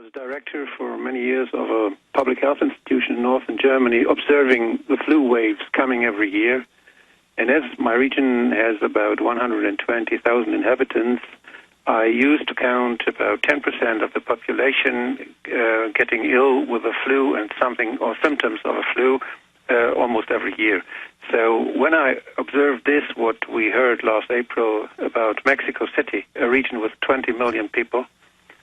was director for many years of a public health institution in northern Germany, observing the flu waves coming every year. And as my region has about 120,000 inhabitants, I used to count about 10% of the population getting ill with the flu and something or symptoms of a flu almost every year. So when I observed this, what we heard last April about Mexico City, a region with 20 million people,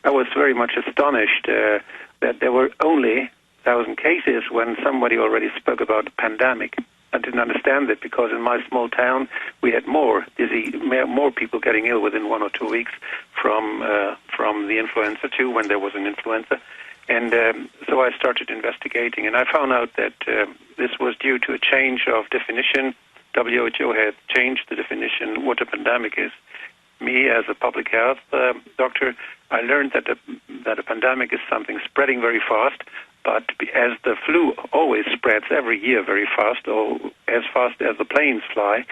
I was very much astonished that there were only 1,000 cases when somebody already spoke about a pandemic. I didn't understand it because in my small town we had more people getting ill within 1 or 2 weeks from the influenza too, when there was an influenza. And so I started investigating, and I found out that this was due to a change of definition. WHO had changed the definition what a pandemic is. Me, as a public health doctor, I learned that a pandemic is something spreading very fast, but as the flu always spreads every year very fast, or as fast as the planes fly,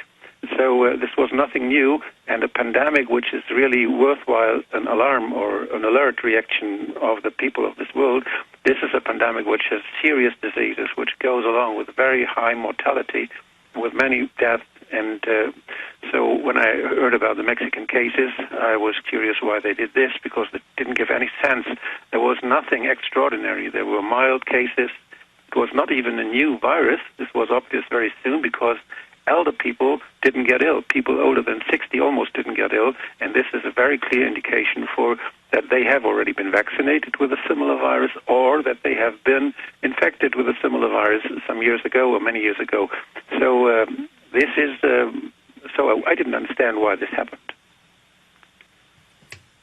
so this was nothing new, and a pandemic which is really worthwhile an alarm or an alert reaction of the people of this world, this is a pandemic which has serious diseases, which goes along with very high mortality, with many deaths. And so when I heard about the Mexican cases, I was curious why they did this, because it didn't give any sense. There was nothing extraordinary. There were mild cases. It was not even a new virus. This was obvious very soon because elder people didn't get ill. People older than 60 almost didn't get ill, and this is a very clear indication for that they have already been vaccinated with a similar virus, or that they have been infected with a similar virus some years ago or many years ago. So this is so I didn't understand why this happened.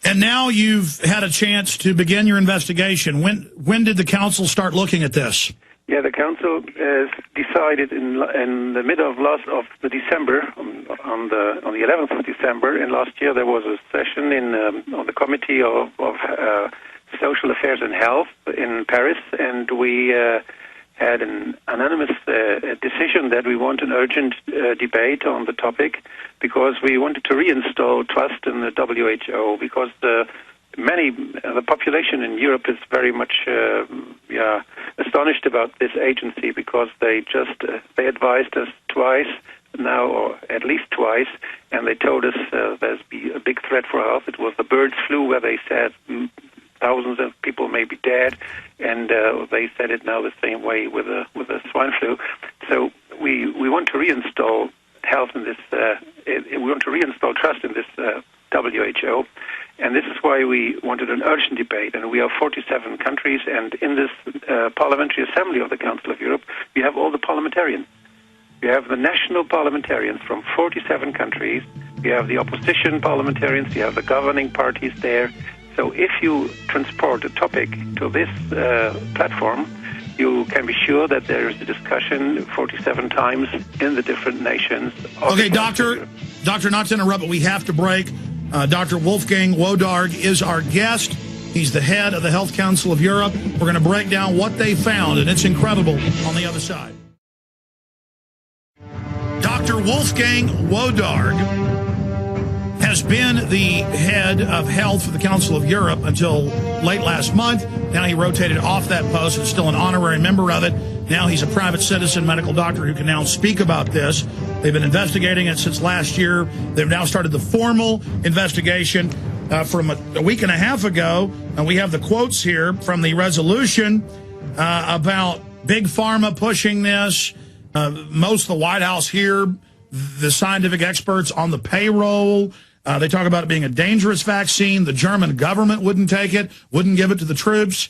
And now you've had a chance to begin your investigation. When did the council start looking at this? Yeah, the council has decided in the middle of the December, on the 11th of December, and last year there was a session on the Committee of Social Affairs and Health in Paris, and we had an unanimous decision that we want an urgent debate on the topic, because we wanted to reinstall trust in the WHO, because the population in Europe is very much astonished about this agency, because they advised us twice now, or at least twice, and they told us there's a big threat for health. It was the bird flu, where they said thousands of people may be dead, and they said it now the same way with the swine flu. So we want to reinstall health in this. We want to reinstall trust in this WHO. And this is why we wanted an urgent debate. And we are 47 countries, and in this Parliamentary Assembly of the Council of Europe, we have all the parliamentarians. We have the national parliamentarians from 47 countries. We have the opposition parliamentarians. We have the governing parties there. So if you transport a topic to this platform, you can be sure that there is a discussion 47 times in the different nations. Okay, Doctor, not to interrupt, but we have to break. Dr. Wolfgang Wodarg is our guest. He's the head of the Health Council of Europe. We're going to break down what they found, and it's incredible, on the other side. Dr. Wolfgang Wodarg has been the head of health for the Council of Europe until late last month. Now he rotated off that post and still an honorary member of it. Now he's a private citizen medical doctor who can now speak about this. They've been investigating it since last year. They've now started the formal investigation from a week and a half ago. And we have the quotes here from the resolution about Big Pharma pushing this. Most of the White House here, the scientific experts on the payroll. They talk about it being a dangerous vaccine. The German government wouldn't take it, wouldn't give it to the troops.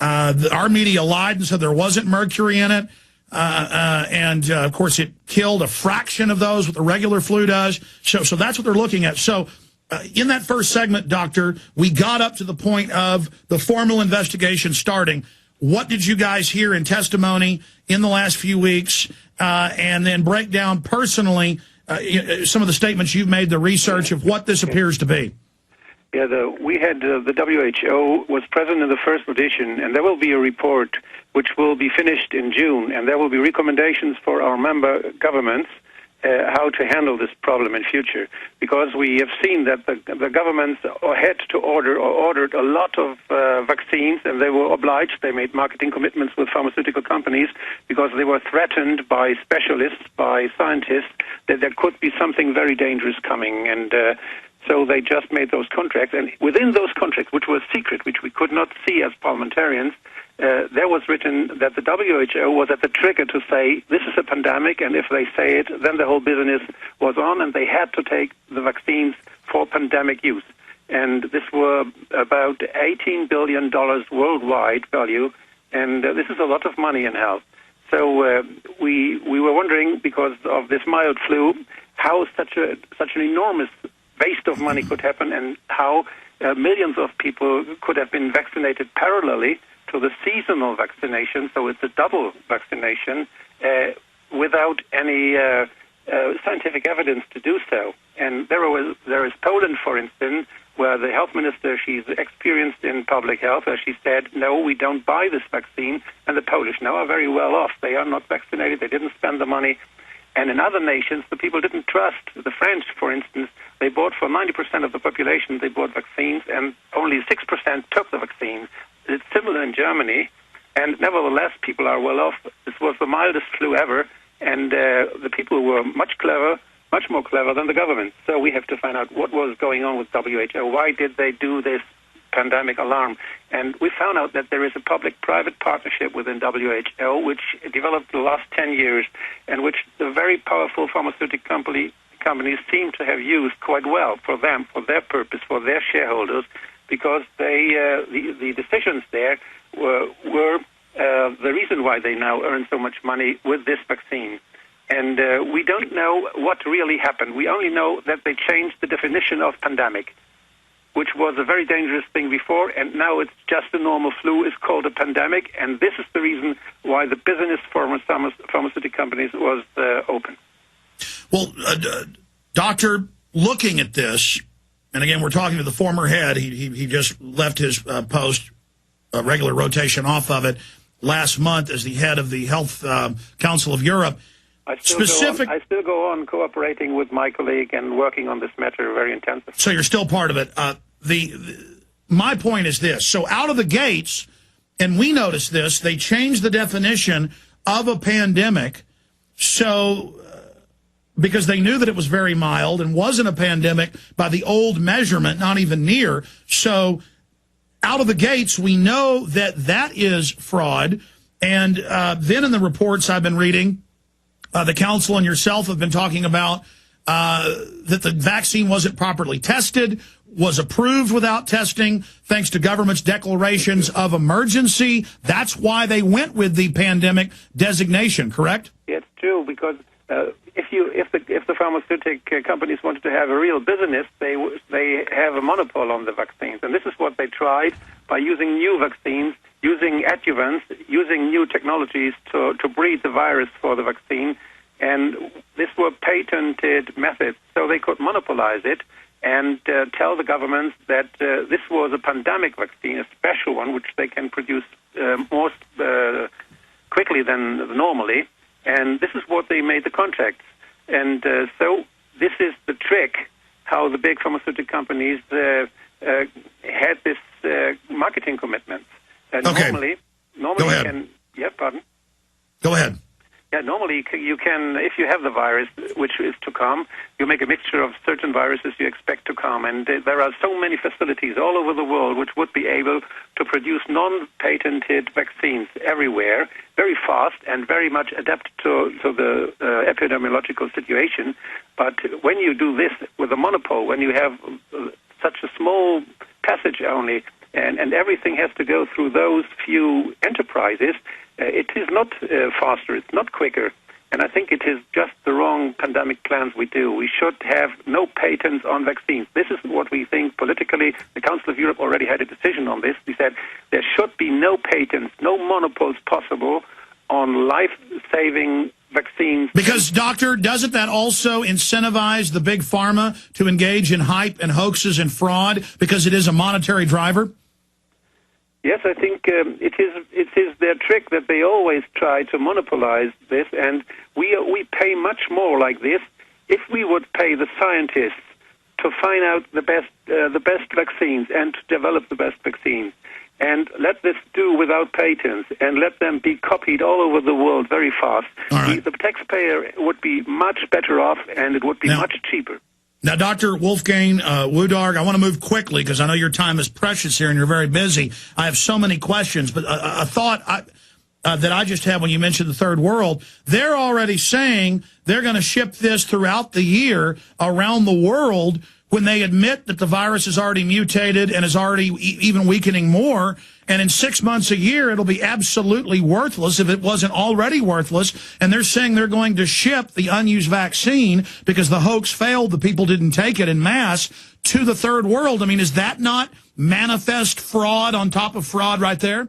Our media lied and said there wasn't mercury in it. And of course, it killed a fraction of those what the regular flu does. So that's what they're looking at. So in that first segment, Doctor, we got up to the point of the formal investigation starting. What did you guys hear in testimony in the last few weeks? And then break down personally some of the statements you've made, the research of what this appears to be. Yeah, we had the WHO was present in the first edition, and there will be a report which will be finished in June, and there will be recommendations for our member governments how to handle this problem in future, because we have seen that the governments had to ordered a lot of vaccines, and they were obliged. They made marketing commitments with pharmaceutical companies because they were threatened by specialists, by scientists, that there could be something very dangerous coming, and so they just made those contracts. And within those contracts, which were secret, which we could not see as parliamentarians, there was written that the WHO was at the trigger to say, this is a pandemic, and if they say it, then the whole business was on, and they had to take the vaccines for pandemic use. And this were about $18 billion worldwide value, and this is a lot of money in health. So we were wondering, because of this mild flu, how such an enormous waste of money could happen, and how millions of people could have been vaccinated parallelly to the seasonal vaccination, so it's a double vaccination, without any scientific evidence to do so. And there is Poland, for instance, where the health minister, she's experienced in public health, where she said, no, we don't buy this vaccine, and the Polish now are very well off. They are not vaccinated, they didn't spend the money. And in other nations, the people didn't trust. The French, for instance, they bought for 90% of the population, they bought vaccines, and only 6% took the vaccine. It's similar in Germany, and nevertheless, people are well off. This was the mildest flu ever, and the people were much more clever than the government. So we have to find out what was going on with WHO. Why did they do this pandemic alarm? And we found out that there is a public-private partnership within WHO, which developed the last 10 years, and which the very powerful pharmaceutical companies seem to have used quite well for them, for their purpose, for their shareholders, because the decisions there were the reason why they now earn so much money with this vaccine. And we don't know what really happened. We only know that they changed the definition of pandemic, which was a very dangerous thing before, and now it's just a normal flu is called a pandemic, and this is the reason why the business for pharmaceutical companies was open. Well, Doctor, looking at this, and again, we're talking to the former head. He just left his post, regular rotation off of it, last month as the head of the Health Council of Europe. I still go on cooperating with my colleague and working on this matter very intensively. So you're still part of it. My point is this. So out of the gates, and we noticed this, they changed the definition of a pandemic. So because they knew that it was very mild and wasn't a pandemic by the old measurement, not even near. So out of the gates, we know that that is fraud. And then in the reports I've been reading, the council and yourself have been talking about that the vaccine wasn't properly tested, was approved without testing, thanks to government's declarations of emergency. That's why they went with the pandemic designation, correct? It's true, because if the pharmaceutical companies wanted to have a real business, they have a monopoly on the vaccines, and this is what they tried by using new vaccines, using adjuvants, using new technologies to breed the virus for the vaccine, and these were patented methods, so they could monopolize it and tell the governments that this was a pandemic vaccine, a special one, which they can produce more quickly than normally. And this is what they made the contracts. And so this is the trick, how the big pharmaceutical companies had this marketing commitment. Okay. Normally Go ahead. Pardon? Go ahead. Yeah, normally you can, if you have the virus, which is to come, you make a mixture of certain viruses you expect to come. And there are so many facilities all over the world which would be able to produce non-patented vaccines everywhere, very fast and very much adapted to the epidemiological situation. But when you do this with a monopoly, when you have such a small passage only, and everything has to go through those few enterprises, it is not faster, it's not quicker. And I think it is just the wrong pandemic plans we do. We should have no patents on vaccines. This is what we think politically. The Council of Europe already had a decision on this. They said there should be no patents, no monopoles possible on life-saving vaccines. Because, Doctor, doesn't that also incentivize the big pharma to engage in hype and hoaxes and fraud because it is a monetary driver? Yes, I think it is their trick that they always try to monopolize this, and we pay much more like this if we would pay the scientists to find out the best vaccines and to develop the best vaccines, and let this do without patents, and let them be copied all over the world very fast. Right. The taxpayer would be much better off, and it would be much cheaper. Now, Dr. Wolfgang Wodarg, I want to move quickly because I know your time is precious here and you're very busy. I have so many questions, but a thought that I just had when you mentioned the third world, they're already saying they're going to ship this throughout the year around the world when they admit that the virus is already mutated and is already even weakening more. And in 6 months, a year, it'll be absolutely worthless if it wasn't already worthless. And they're saying they're going to ship the unused vaccine because the hoax failed, the people didn't take it en masse, to the third world. I mean, is that not manifest fraud on top of fraud right there?